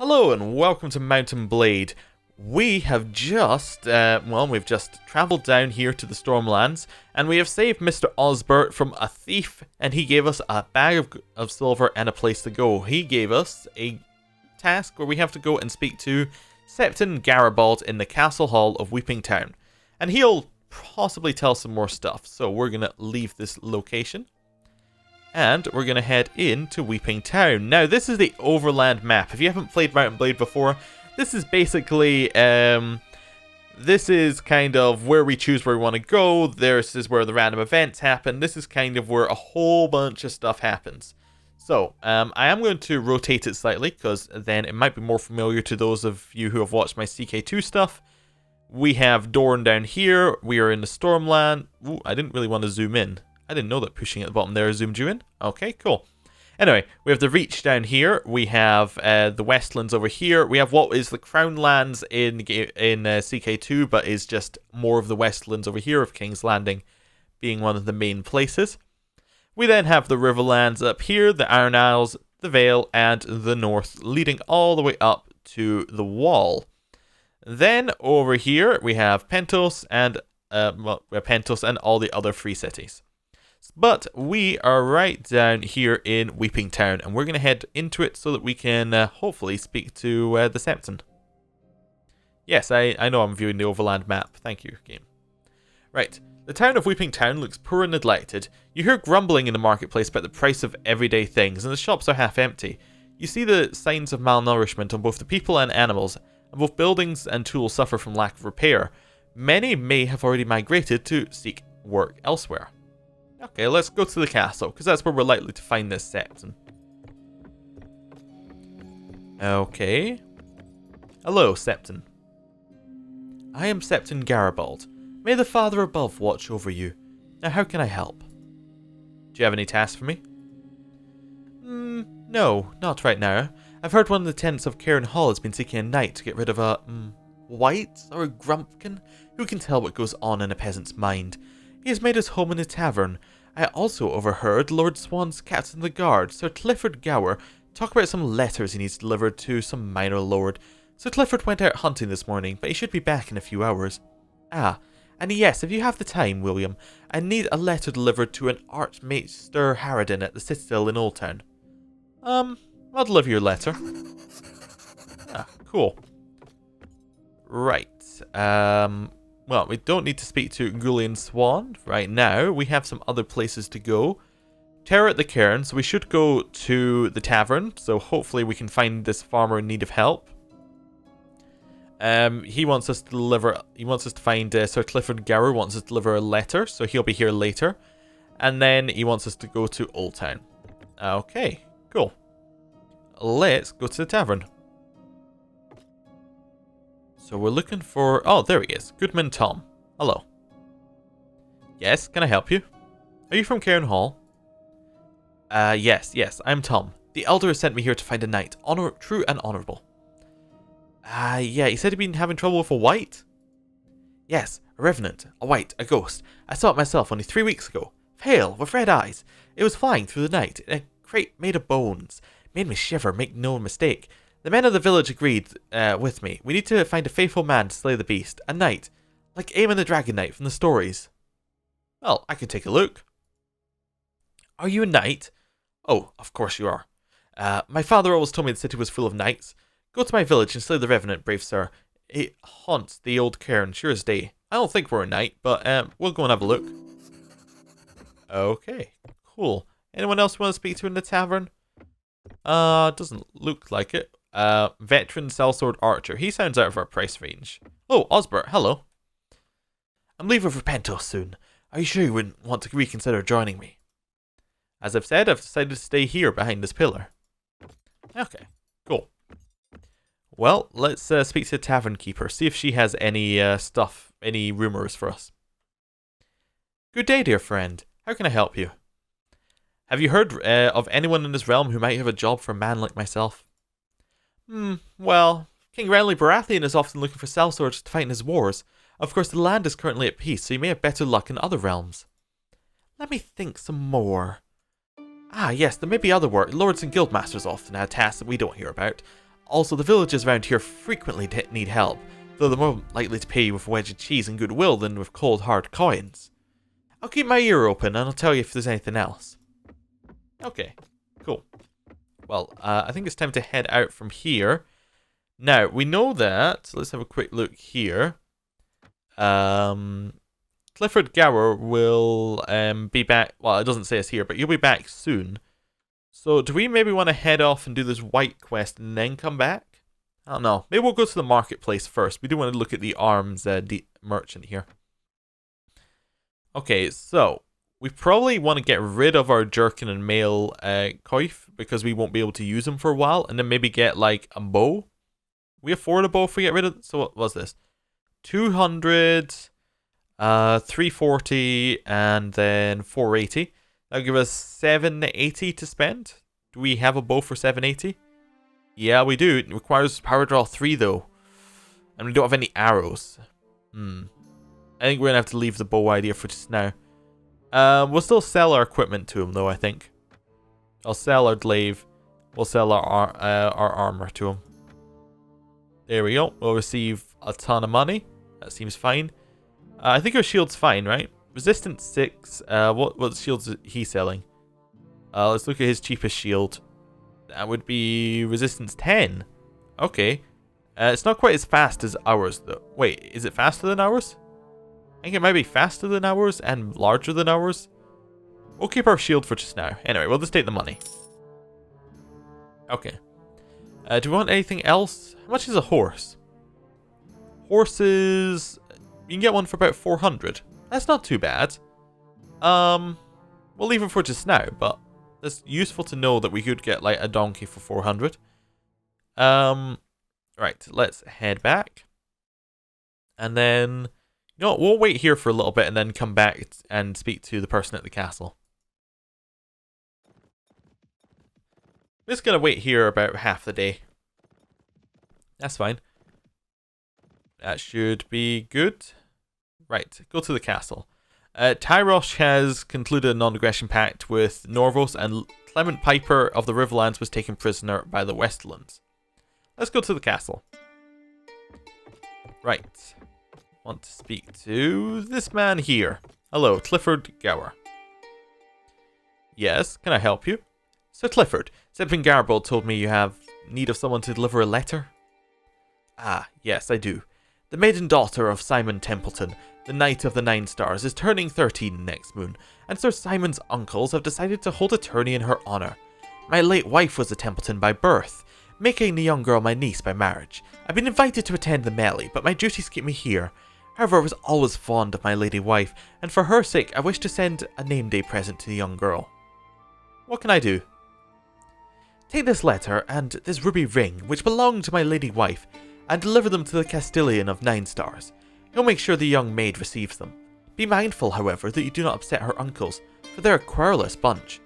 Hello and welcome to Mountain Blade. We have we've just travelled down here to the Stormlands, and we have saved Mr. Osbert from a thief, and he gave us a bag of silver and a place to go. He gave us a task where we have to go and speak to Septon Garibald in the Castle Hall of Weeping Town, and he'll possibly tell some more stuff. So we're going to leave this location, and we're going to head into Weeping Town. Now, this is the overland map. If you haven't played Mountain Blade before, this is basically, this is kind of where we choose where we want to go. This is where the random events happen. This is kind of where a whole bunch of stuff happens. So, I am going to rotate it slightly, because then it might be more familiar to those of you who have watched my CK2 stuff. We have Dorne down here. We are in the Stormland. Ooh, I didn't really want to zoom in. I didn't know that pushing at the bottom there zoomed you in. Okay, cool. Anyway, we have the Reach down here. We have the Westlands over here. We have what is the Crown Lands in CK2, but is just more of the Westlands over here, of King's Landing being one of the main places. We then have the Riverlands up here, the Iron Isles, the Vale, and the North, leading all the way up to the Wall. Then over here we have Pentos and all the other free cities. But we are right down here in Weeping Town, and we're going to head into it so that we can hopefully speak to the Septon. Yes, I know I'm viewing the overland map. Thank you, game. Right, the town of Weeping Town looks poor and neglected. You hear grumbling in the marketplace about the price of everyday things, and the shops are half empty. You see the signs of malnourishment on both the people and animals, and both buildings and tools suffer from lack of repair. Many may have already migrated to seek work elsewhere. Okay, let's go to the castle, because that's where we're likely to find this Septon. Okay. Hello, Septon. I am Septon Garibald. May the Father above watch over you. Now, how can I help? Do you have any tasks for me? No, not right now. I've heard one of the tenants of Cairn Hall has been seeking a knight to get rid of a, wight or a grumpkin? Who can tell what goes on in a peasant's mind? He has made his home in a tavern. I also overheard Lord Swan's captain of the guard, Sir Clifford Gower, talk about some letters he needs delivered to some minor lord. Sir Clifford went out hunting this morning, but he should be back in a few hours. Ah, and yes, if you have the time, William, I need a letter delivered to an Archmaester Harridan at the Citadel in Old Town. I'll deliver your letter. Ah, cool. Right, well, we don't need to speak to Gullion Swan right now. We have some other places to go. Terror at the Cairn, so we should go to the tavern. So hopefully we can find this farmer in need of help. He wants us to find Sir Clifford Gower wants us to deliver a letter, so he'll be here later. And then he wants us to go to Old Town. Okay, cool. Let's go to the tavern. So we're looking for... Oh, there he is. Goodman Tom. Hello. Yes, can I help you? Are you from Cairn Hall? Yes, I'm Tom. The Elder has sent me here to find a knight. True and honourable. Yeah, he said he'd been having trouble with a wight? Yes, a revenant, a wight, a ghost. I saw it myself only 3 weeks ago. Pale, with red eyes. It was flying through the night in a crate made of bones. Made me shiver, make no mistake. The men of the village agreed with me. We need to find a faithful man to slay the beast. A knight. Like Aemon the Dragon Knight from the stories. Well, I can take a look. Are you a knight? Oh, of course you are. My father always told me the city was full of knights. Go to my village and slay the revenant, brave sir. It haunts the old cairn, sure as day. I don't think we're a knight, but we'll go and have a look. Okay, cool. Anyone else want to speak to in the tavern? Doesn't look like it. Veteran sellsword archer. He sounds out of our price range. Oh, Osbert, hello. I'm leaving for Pentos soon. Are you sure you wouldn't want to reconsider joining me? As I've said, I've decided to stay here behind this pillar. Okay, cool. Well, let's speak to the tavern keeper, see if she has any any rumours for us. Good day, dear friend. How can I help you? Have you heard of anyone in this realm who might have a job for a man like myself? Well, King Renly Baratheon is often looking for sellswords to fight in his wars. Of course, the land is currently at peace, so you may have better luck in other realms. Let me think some more. Ah, yes, there may be other work. Lords and guildmasters often have tasks that we don't hear about. Also, the villagers around here frequently need help, though they're more likely to pay you with a wedge of cheese and goodwill than with cold hard coins. I'll keep my ear open and I'll tell you if there's anything else. Okay, cool. Well, I think it's time to head out from here. Now, we know that, let's have a quick look here. Clifford Gower will be back, well, it doesn't say it's here, but you'll be back soon. So, do we maybe want to head off and do this white quest and then come back? I don't know. Maybe we'll go to the marketplace first. We do want to look at the arms merchant here. Okay, so we probably want to get rid of our jerkin and mail coif because we won't be able to use them for a while, and then maybe get like a bow. We afford a bow if we get rid of. So what was this? 200, 340, and then 480. That'll give us 780 to spend. Do we have a bow for 780? Yeah, we do. It requires power draw 3 though. And we don't have any arrows. I think we're going to have to leave the bow idea for just now. We'll still sell our equipment to him though, I think. I'll sell our glaive. We'll sell our armor to him. There we go. We'll receive a ton of money. That seems fine. I think our shield's fine, right? Resistance 6. What shields is he selling? Let's look at his cheapest shield. That would be resistance 10. Okay. It's not quite as fast as ours, though. Wait, is it faster than ours? I think it might be faster than ours and larger than ours. We'll keep our shield for just now. Anyway, we'll just take the money. Okay. Do we want anything else? How much is a horse? Horses... You can get one for about 400. That's not too bad. We'll leave it for just now, but it's useful to know that we could get like a donkey for 400. Right, let's head back. And then, you know what, we'll wait here for a little bit and then come back and speak to the person at the castle. I'm just going to wait here about half the day. That's fine. That should be good. Right, go to the castle. Tyrosh has concluded a non-aggression pact with Norvos, and Clement Piper of the Riverlands was taken prisoner by the Westlands. Let's go to the castle. Right. Want to speak to this man here. Hello, Clifford Gower. Yes, can I help you? Sir Clifford, Septon Garbold told me you have need of someone to deliver a letter. Ah, yes, I do. The maiden daughter of Simon Templeton, the Knight of the Nine Stars, is turning 13 next moon, and Sir Simon's uncles have decided to hold a tourney in her honour. My late wife was a Templeton by birth, making the young girl my niece by marriage. I've been invited to attend the melee, but my duties keep me here. However, I was always fond of my lady wife, and for her sake I wish to send a name day present to the young girl. What can I do? Take this letter and this ruby ring, which belong to my lady wife, and deliver them to the Castellan of 9 Stars. He'll make sure the young maid receives them. Be mindful, however, that you do not upset her uncles, for they're a querulous bunch.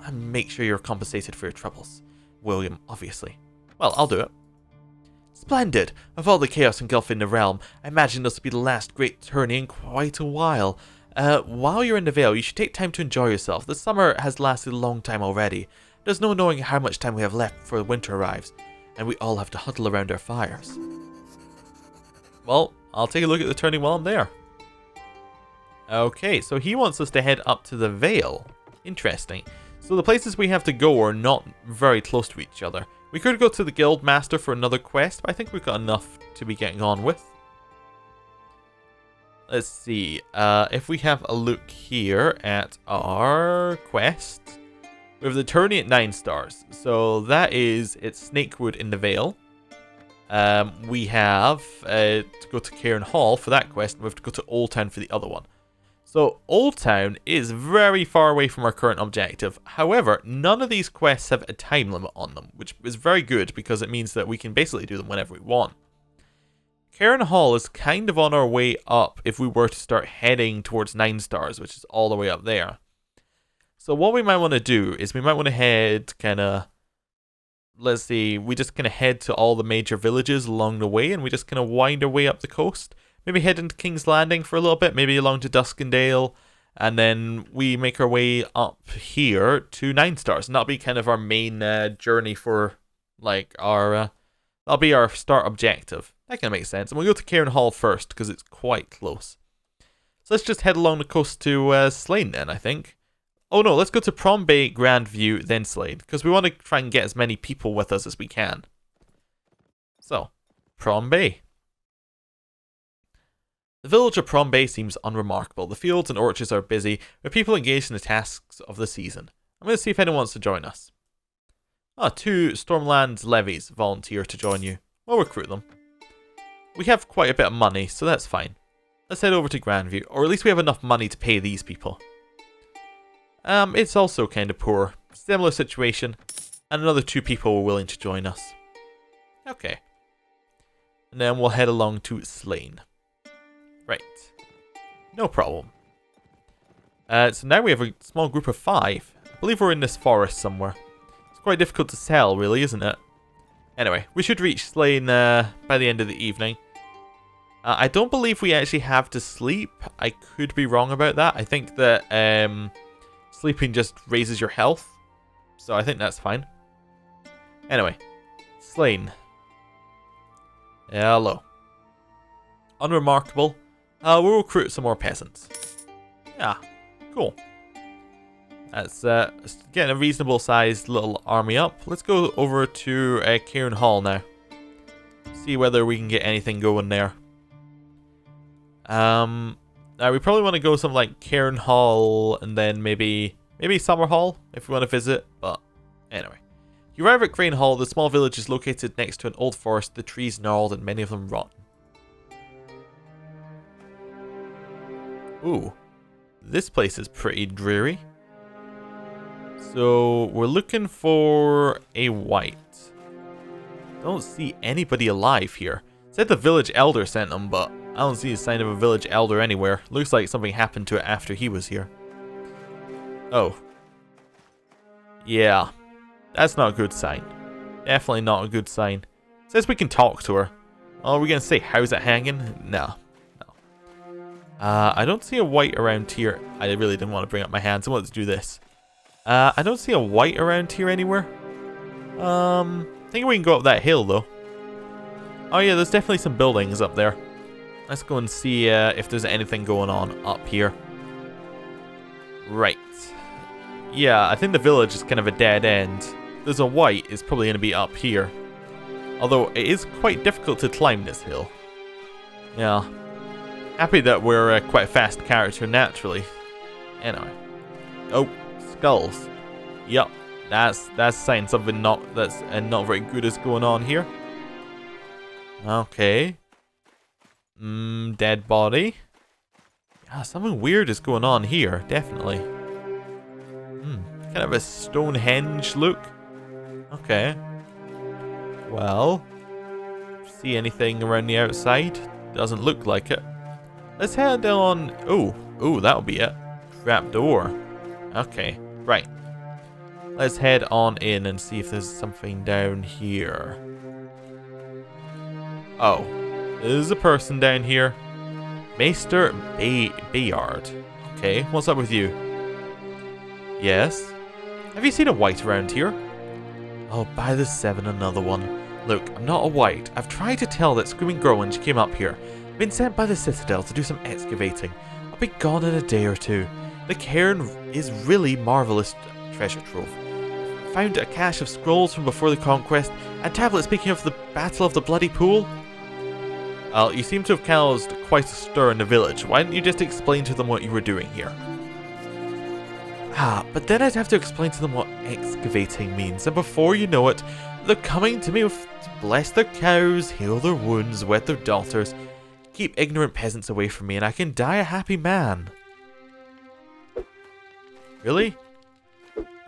And make sure you're compensated for your troubles. William, obviously. Well, I'll do it. Splendid! Of all the chaos engulfing the realm, I imagine this will be the last great tourney in quite a while. While you're in the Vale, you should take time to enjoy yourself. The summer has lasted a long time already. There's no knowing how much time we have left before winter arrives, and we all have to huddle around our fires. Well, I'll take a look at the tourney while I'm there. Okay, so he wants us to head up to the Vale. Interesting. So the places we have to go are not very close to each other. We could go to the Guild Master for another quest, but I think we've got enough to be getting on with. Let's see. If we have a look here at our quest, we have the tourney at 9 Stars. So that is, it's Snakewood in the Vale. We have to go to Cairn Hall for that quest, and we have to go to Old Town for the other one. So Old Town is very far away from our current objective. However, none of these quests have a time limit on them, which is very good because it means that we can basically do them whenever we want. Cairn Hall is kind of on our way up if we were to start heading towards 9 Stars, which is all the way up there. So what we might want to do is we might want to head kind of, let's see, we just kind of head to all the major villages along the way, and we just kind of wind our way up the coast. Maybe head into King's Landing for a little bit, maybe along to Duskendale, and then we make our way up here to 9 Stars. And that'll be kind of our main journey for, like, our That'll be our start objective. That kind of makes sense. And we'll go to Cairn Hall first, because it's quite close. So let's just head along the coast to Slane then, I think. Oh no, let's go to Prom Bay, Grandview, then Slane, because we want to try and get as many people with us as we can. So, Prom Bay. The village of Prom Bay seems unremarkable. The fields and orchards are busy, with people engaged in the tasks of the season. I'm going to see if anyone wants to join us. 2 Stormlands levies volunteer to join you. We'll recruit them. We have quite a bit of money, so that's fine. Let's head over to Grandview, or at least we have enough money to pay these people. It's also kind of poor. Similar situation, and another 2 people were willing to join us. Okay. And then we'll head along to Slane. Right. No problem. So now we have a small group of 5. I believe we're in this forest somewhere. It's quite difficult to tell, really, isn't it? Anyway, we should reach Slane by the end of the evening. I don't believe we actually have to sleep. I could be wrong about that. I think that sleeping just raises your health. So I think that's fine. Anyway, Slane. Hello. Unremarkable. We'll recruit some more peasants. Yeah, cool. That's getting a reasonable sized little army up. Let's go over to Cairn Hall now. See whether we can get anything going there. Now we probably want to go something like Cairn Hall and then maybe Summer Hall if we want to visit. But anyway, you arrive at Crane Hall. The small village is located next to an old forest. The trees gnarled and many of them rotten. Ooh, this place is pretty dreary. So we're looking for a white. Don't see anybody alive here. Said the village elder sent them, but I don't see a sign of a village elder anywhere. Looks like something happened to it after he was here. Oh. Yeah. That's not a good sign. Definitely not a good sign. Says we can talk to her. Oh, are we going to say, how's it hanging? No. I don't see a white around here. I really didn't want to bring up my hands. I wanted to do this. I don't see a white around here anywhere. I think we can go up that hill, though. Oh, yeah, there's definitely some buildings up there. Let's go and see if there's anything going on up here. Right. Yeah, I think the village is kind of a dead end. There's a white. It's probably going to be up here. Although, it is quite difficult to climb this hill. Yeah. Happy that we're quite a fast character naturally. Anyway. Oh, skulls. Yup. That's saying something not very good is going on here. Okay. Dead body. Yeah, something weird is going on here, definitely. Kind of a Stonehenge look. Okay. Well, see anything around the outside? Doesn't look like it. Let's head on. Oh, that'll be it. Trap door. Okay, right. Let's head on in and see if there's something down here. Oh, there's a person down here. Maester Bayard. Okay, what's up with you? Yes? Have you seen a white around here? Oh, by the 7, another one. Look, I'm not a white. I've tried to tell that screaming girl when she came up here. I've been sent by the Citadel to do some excavating. I'll be gone in a day or 2. The cairn is really marvelous treasure trove. Found a cache of scrolls from before the conquest, and tablets speaking of the Battle of the Bloody Pool. Well, you seem to have caused quite a stir in the village. Why didn't you just explain to them what you were doing here? But then I'd have to explain to them what excavating means, and before you know it, they're coming to me to bless their cows, heal their wounds, wed their daughters, keep ignorant peasants away from me, and I can die a happy man. Really?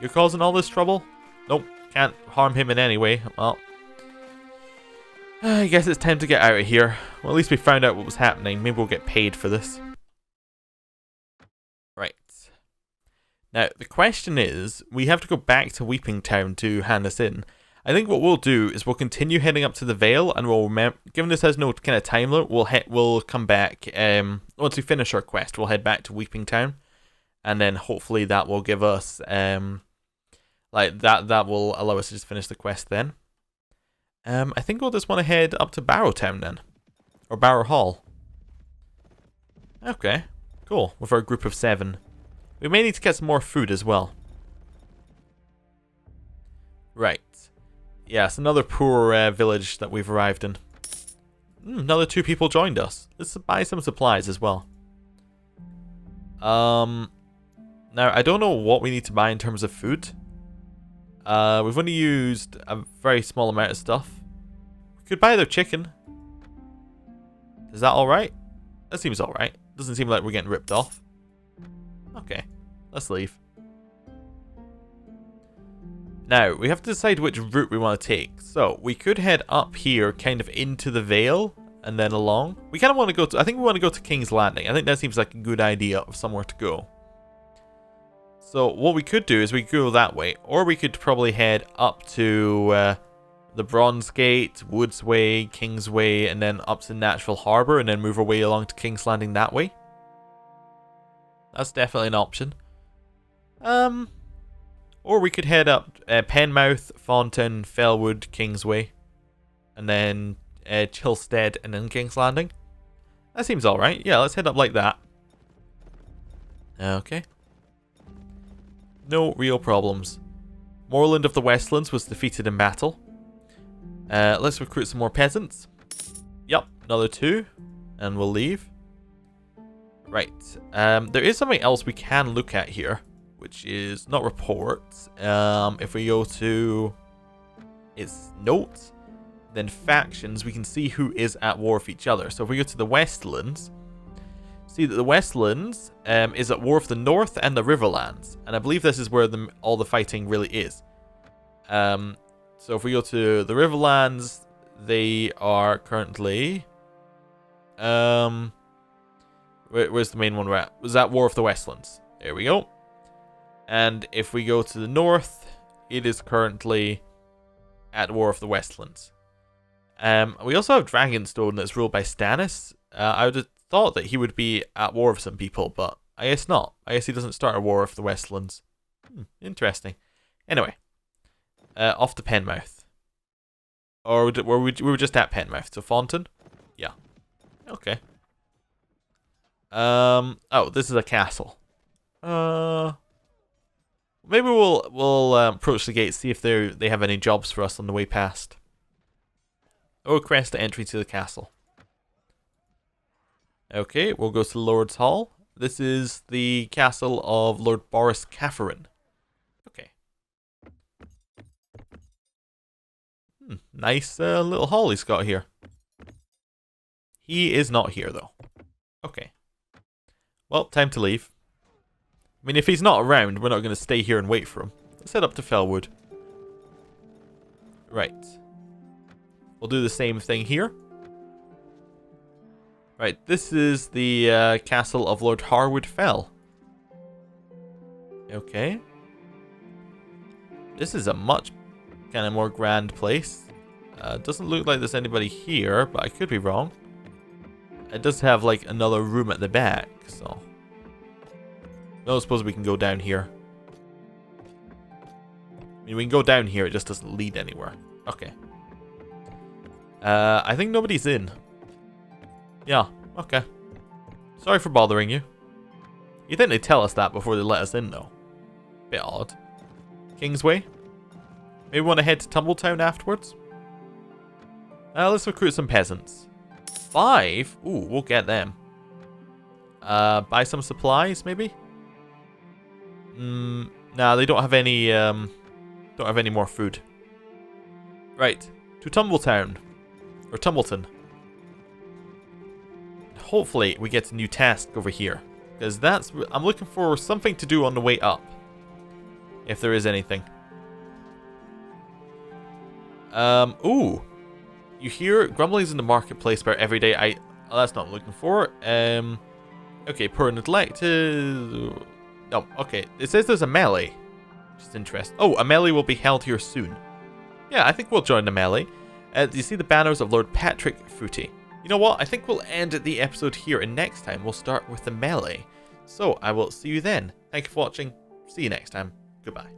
You're causing all this trouble? Nope, can't harm him in any way. Well, I guess it's time to get out of here. Well, at least we found out what was happening. Maybe we'll get paid for this. Right. Now, the question is, we have to go back to Weeping Town to hand this in. I think what we'll do is we'll continue heading up to the Vale, and we'll given this has no kind of time limit, we'll come back. Once we finish our quest, we'll head back to Weeping Town, and then hopefully that will give us that will allow us to just finish the quest then. I think we'll just want to head up to Barrowtown then. Or Barrow Hall. Okay, cool. With our group of 7. We may need to get some more food as well. Right. Yes, another poor village that we've arrived in. Another 2 people joined us. Let's buy some supplies as well. Now, I don't know what we need to buy in terms of food. We've only used a very small amount of stuff. We could buy their chicken. Is that alright? That seems alright. Doesn't seem like we're getting ripped off. Okay, let's leave. Now, we have to decide which route we want to take. So, we could head up here, kind of into the Vale, and then along. We kind of want to go to, I think we want to go to King's Landing. I think that seems like a good idea of somewhere to go. So, what we could do is we could go that way. Or we could probably head up to the Bronze Gate, Woods Way, King's Way, and then up to Natural Harbour, and then move our way along to King's Landing that way. That's definitely an option. Or we could head up Penmouth, Fountain, Fellwood, Kingsway, and then Chilstead, and then King's Landing. That seems alright. Yeah, let's head up like that. Okay. No real problems. Moorland of the Westlands was defeated in battle. Let's recruit some more peasants. Yep, another 2. And we'll leave. Right. There is something else we can look at here, which is not reports. If we go to its notes, then factions, we can see who is at war with each other. So if we go to the Westlands, see that the Westlands is at war with the North and the Riverlands. And I believe this is where all the fighting really is. So if we go to the Riverlands, they are currently... where's the main one we're at? Was that War of the Westlands? There we go. And if we go to the north, it is currently at War of the Westlands. We also have Dragonstone that's ruled by Stannis. I would have thought that he would be at war with some people, but I guess not. I guess he doesn't start a War of the Westlands. Interesting. Anyway, off to Penmouth. Or we were just at Penmouth. So Fountain? Yeah. Okay. Oh, this is a castle. Maybe we'll approach the gate, see if they have any jobs for us on the way past. Or request entry to the castle. Okay, we'll go to Lord's Hall. This is the castle of Lord Boris Catherine. Okay. Nice little hall he's got here. He is not here though. Okay. Well, time to leave. I mean, if he's not around, we're not going to stay here and wait for him. Let's head up to Fellwood. Right. We'll do the same thing here. Right, this is the castle of Lord Harwood Fell. Okay. This is a much kind of more grand place. Doesn't look like there's anybody here, but I could be wrong. It does have like another room at the back, so... I don't suppose we can go down here. I mean, we can go down here, it just doesn't lead anywhere. Okay. I think nobody's in. Yeah, okay. Sorry for bothering you. You'd think they'd tell us that before they let us in, though. Bit odd. Kingsway? Maybe we want to head to Tumbletown afterwards? Let's recruit some peasants. 5? Ooh, we'll get them. Buy some supplies, maybe? Nah, they don't have any, more food. Right, to Tumbletown. Or Tumbleton. Hopefully we get a new task over here. Because I'm looking for something to do on the way up. If there is anything. Ooh. You hear grumblings in the marketplace about every day. That's not what I'm looking for. Okay, poor neglect. Oh, okay. It says there's a melee. Just interesting. Oh, a melee will be held here soon. Yeah, I think we'll join the melee. Do you see the banners of Lord Patrick Footy? You know what? I think we'll end the episode here, and next time we'll start with the melee. So, I will see you then. Thank you for watching. See you next time. Goodbye.